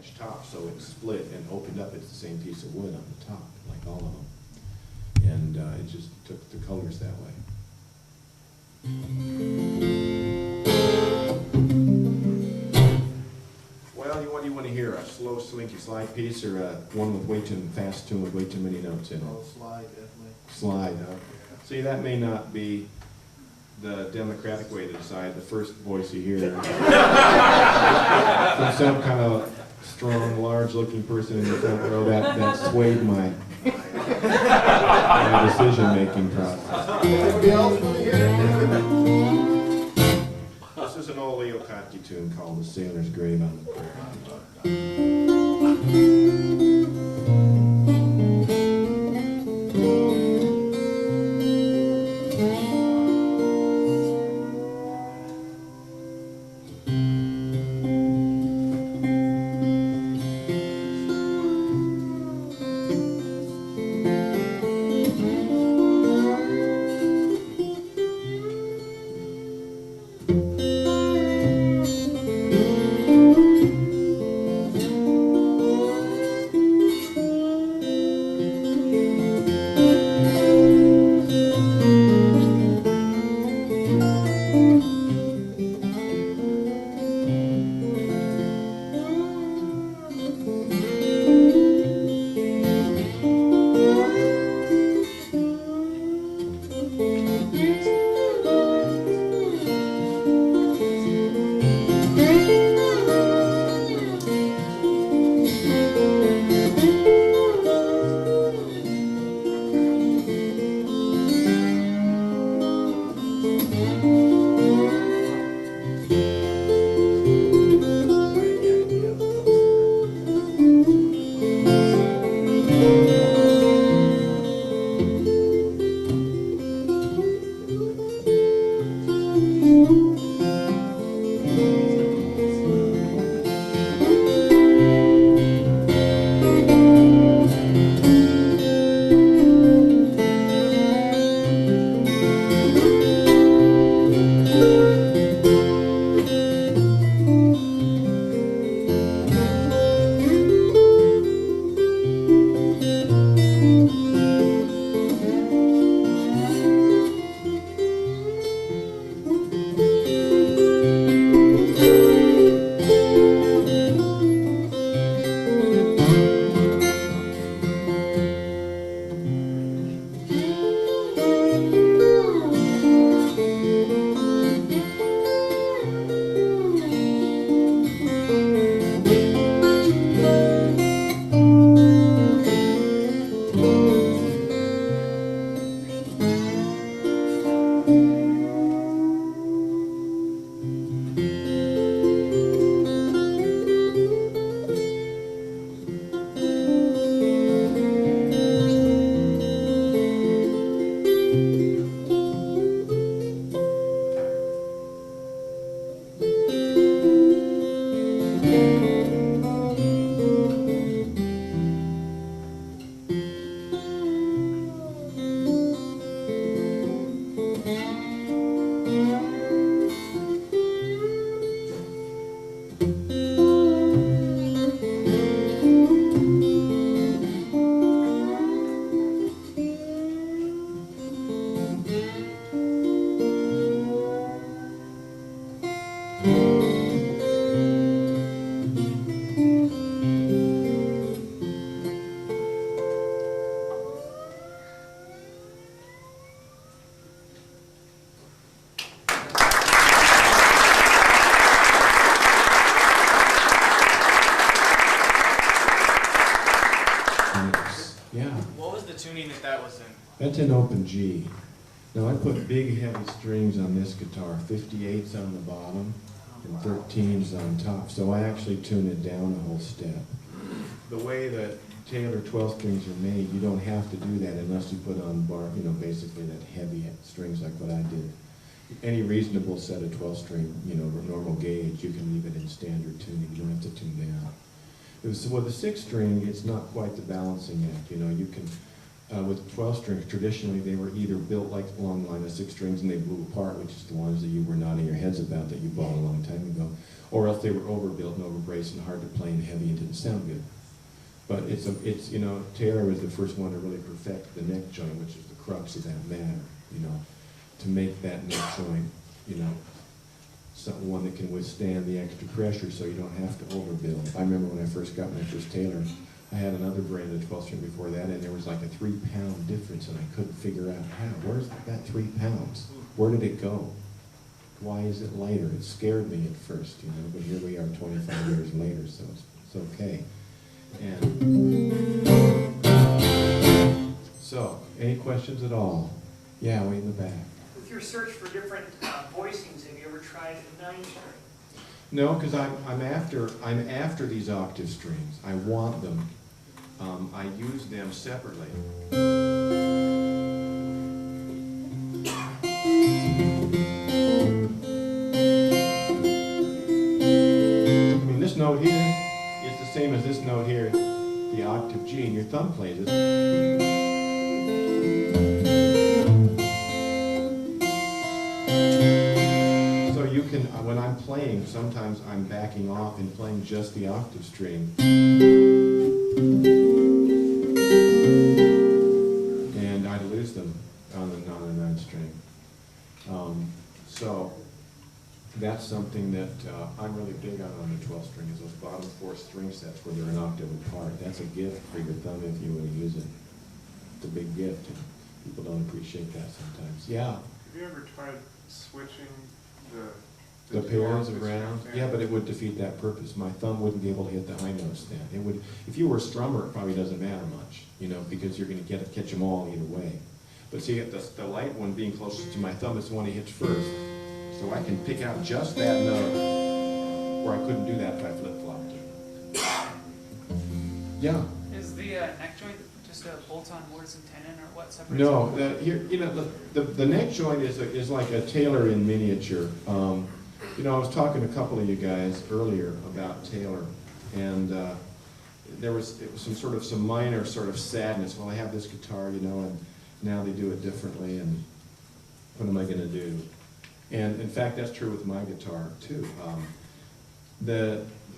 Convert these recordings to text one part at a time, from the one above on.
attached top, so it split and opened up. It's the same piece of wood on the top, like all of them. And it just took the colors that way. Well, what do you want to hear? A slow, slinky slide piece, or one with way too fast tune with way too many notes in it? Oh, slide, definitely. Slide, huh? See, that may not be the democratic way to decide. The first voice you hear from some kind of strong, large-looking person in the front row, that swayed my decision-making process. Anybody else want to hear it? This is an old Leo Kottke tune called "The Sailor's Grave on the Prairie." That's an open G. Now I put big heavy strings on this guitar, 58s on the bottom and 13s on top, so I actually tune it down a whole step. The way that Taylor 12 strings are made, you don't have to do that unless you put on basically that heavy strings like what I did. Any reasonable set of 12 string, normal gauge, you can leave it in standard tuning. You don't have to tune down. With the 6 string, it's not quite the balancing act. You can with 12 strings, traditionally they were either built like along the line of 6 strings and they blew apart, which is the ones that you were nodding your heads about that you bought a long time ago, or else they were overbuilt and overbraced and hard to play and heavy and didn't sound good. But it's you know, Taylor was the first one to really perfect the neck joint, which is the crux of that matter, you know, to make that neck joint, you know, one that can withstand the extra pressure so you don't have to overbuild. I remember when I first got my first Taylor, I had another brand of 12 string before that, and there was like a 3-pound difference, and I couldn't figure out how. Where's that 3 pounds? Where did it go? Why is it lighter? It scared me at first, you know, but here we are 25 years later, so it's okay. And so, any questions at all? Yeah, way in the back. With your search for different voicings, have you ever tried a 9-string? No, because I'm after these octave strings. I want them. I use them separately. I mean, this note here is the same as this note here, the octave G, and your thumb plays it. When I'm playing, sometimes I'm backing off and playing just the octave string. And I lose them on the 9 string. So that's something that I'm really big on the 12 string, is those bottom 4 string sets where they're an octave apart. That's a gift for your thumb if you want to use it. It's a big gift, and people don't appreciate that sometimes. Yeah? Have you ever tried switching the pairs around? Yeah, but it would defeat that purpose. My thumb wouldn't be able to hit the high notes then. It would, if you were a strummer, it probably doesn't matter much, you know, because you're going to catch them all either way. But see, the light one being closest to my thumb is the one he hits first. So I can pick out just that note, where I couldn't do that if I flip-flopped it. Yeah? Is the neck joint just a bolt-on mortise and tenon, or what separates No, it? you know, the neck joint is like a Taylor in miniature. You know, I was talking to a couple of you guys earlier about Taylor, and it was some minor sort of sadness. Well, I have this guitar, you know, and now they do it differently, and what am I going to do? And in fact, that's true with my guitar too.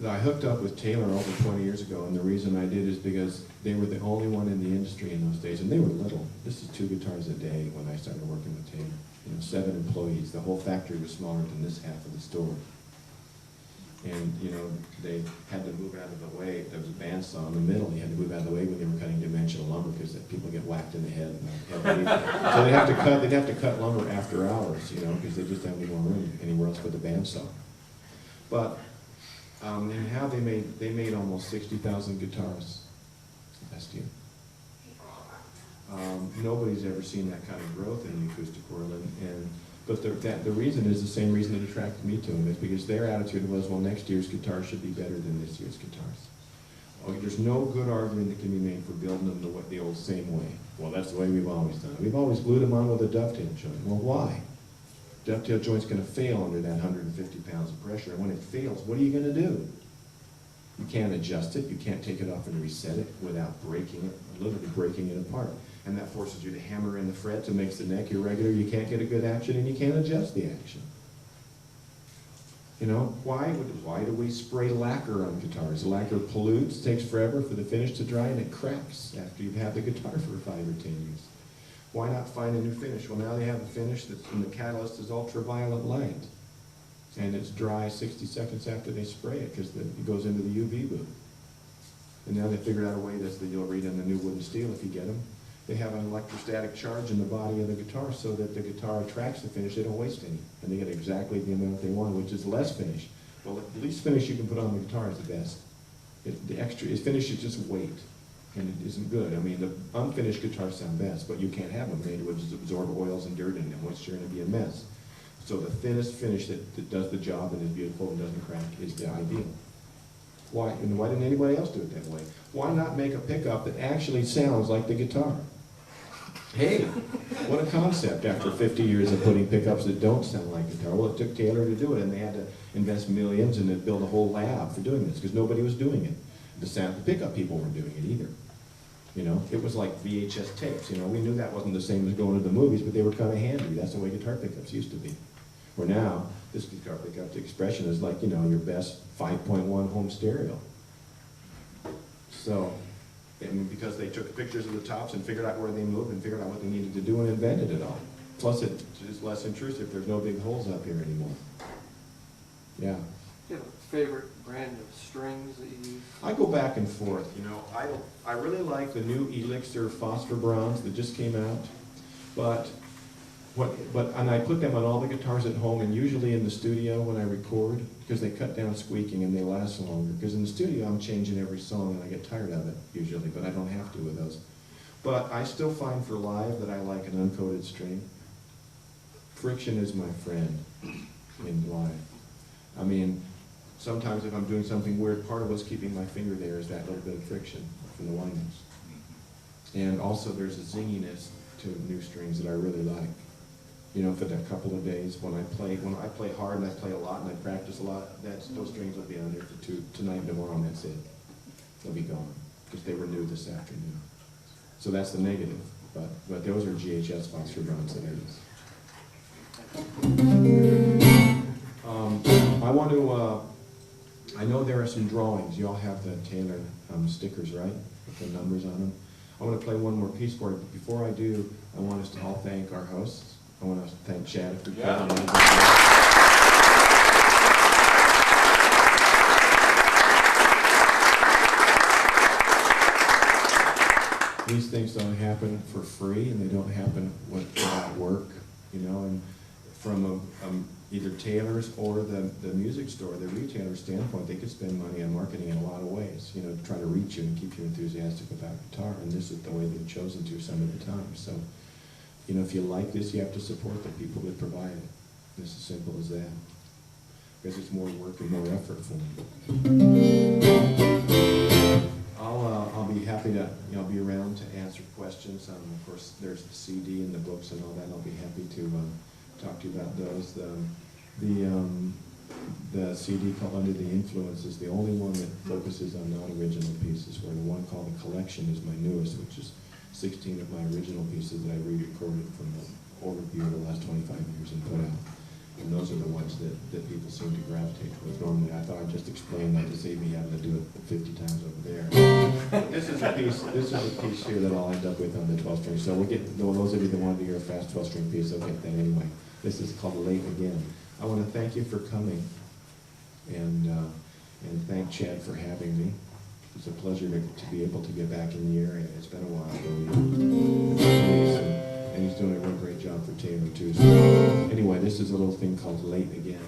I hooked up with Taylor over 20 years ago, and the reason I did is because they were the only one in the industry in those days, and they were little. This is 2 guitars a day when I started working with Taylor. You know, 7 employees. The whole factory was smaller than this half of the store. And, you know, they had to move out of the way. There was a bandsaw in the middle. You had to move out of the way when they were cutting dimensional lumber because people get whacked in the head. So they'd have to cut lumber after hours, you know, because they just didn't have any more room anywhere else but the bandsaw. But anyhow, they made almost 60,000 guitars last year. Nobody's ever seen that kind of growth in the acoustic world, but the reason is the same reason that attracted me to them, is because their attitude was, well, next year's guitars should be better than this year's guitars. Oh, there's no good argument that can be made for building them the old same way. Well, that's the way we've always done it. We've always glued them on with a dovetail joint. Well, why? Dovetail joint's going to fail under that 150 pounds of pressure, and when it fails, what are you going to do? You can't adjust it, you can't take it off and reset it without breaking it, literally breaking it apart. And that forces you to hammer in the frets and makes the neck irregular. You can't get a good action, and you can't adjust the action. You know, why do we spray lacquer on guitars? The lacquer pollutes, takes forever for the finish to dry, and it cracks after you've had the guitar for 5 or 10 years. Why not find a new finish? Well, now they have a finish that's in the catalyst is ultraviolet light. And it's dry 60 seconds after they spray it because it goes into the UV booth. And now they figured out a way that you'll read in the new wooden steel if you get them. They have an electrostatic charge in the body of the guitar so that the guitar attracts the finish. They don't waste any. And they get exactly the amount they want, which is less finish. Well, the least finish you can put on the guitar is the best. The extra finish is just weight, and it isn't good. I mean, the unfinished guitars sound best, but you can't have them made which is absorb oils and dirt in them, which are going to be a mess. So the thinnest finish that does the job and is beautiful and doesn't crack is the ideal. Why? And why didn't anybody else do it that way? Why not make a pickup that actually sounds like the guitar? Hey, what a concept after 50 years of putting pickups that don't sound like guitar. Well, it took Taylor to do it, and they had to invest millions and then build a whole lab for doing this because nobody was doing it. The pickup people weren't doing it either. You know, it was like VHS tapes, you know, we knew that wasn't the same as going to the movies, but they were kind of handy. That's the way guitar pickups used to be. Where now, this guitar pickup, the expression is like, you know, your best 5.1 home stereo. So, I mean, because they took pictures of the tops and figured out where they moved and figured out what they needed to do and invented it all. Plus, it is less intrusive. There's no big holes up here anymore. Yeah. Do you have a favorite brand of strings that you use? I go back and forth, you know. I really like the new Elixir Phosphor Bronze that just came out, and I put them on all the guitars at home and usually in the studio when I record because they cut down squeaking and they last longer. Because in the studio I'm changing every song and I get tired of it usually, but I don't have to with those. But I still find for live that I like an uncoated string. Friction is my friend in live. I mean, sometimes if I'm doing something weird, part of what's keeping my finger there is that little bit of friction from the windings. And also there's a zinginess to new strings that I really like. You know, for that couple of days when I play hard and I play a lot and I practice a lot, those strings will be on there for tonight and tomorrow, and that's it. They'll be gone because they were new this afternoon. So that's the negative, but those are GHS Phosphor Bronze that I use. I want to, I know there are some drawings. You all have the Taylor stickers, right? With the numbers on them. I want to play one more piece for you, but before I do, I want us to all thank our hosts. I want to thank Chad if we can. These things don't happen for free, and they don't happen without work, you know. And from either Taylor's or the music store, the retailer standpoint, they could spend money on marketing in a lot of ways, you know, to try to reach you and keep you enthusiastic about guitar. And this is the way they've chosen to some of the time. So, you know, if you like this, you have to support the people that provide it. It's as simple as that. Because it's more work and more effort for them. I'll be happy to, you know, be around to answer questions. Of course, there's the CD and the books and all that. I'll be happy to talk to you about those. The CD called Under the Influence is the only one that focuses on non-original pieces, where the one called The Collection is my newest, which is 16 of my original pieces that I re-recorded from the overview of the last 25 years and put out. And those are the ones that people seem to gravitate towards. Normally, I thought I'd just explain that to save me having to do it 50 times over there. This is a piece here that I'll end up with on the 12-string. So we'll get, those of you that want to hear a fast 12-string piece, they'll get that anyway. This is called Late Again. I want to thank you for coming and thank Chad for having me. It's a pleasure to be able to get back in the area. It's been a while. And he's doing a real great job for Taylor too. So anyway, this is a little thing called Late Again.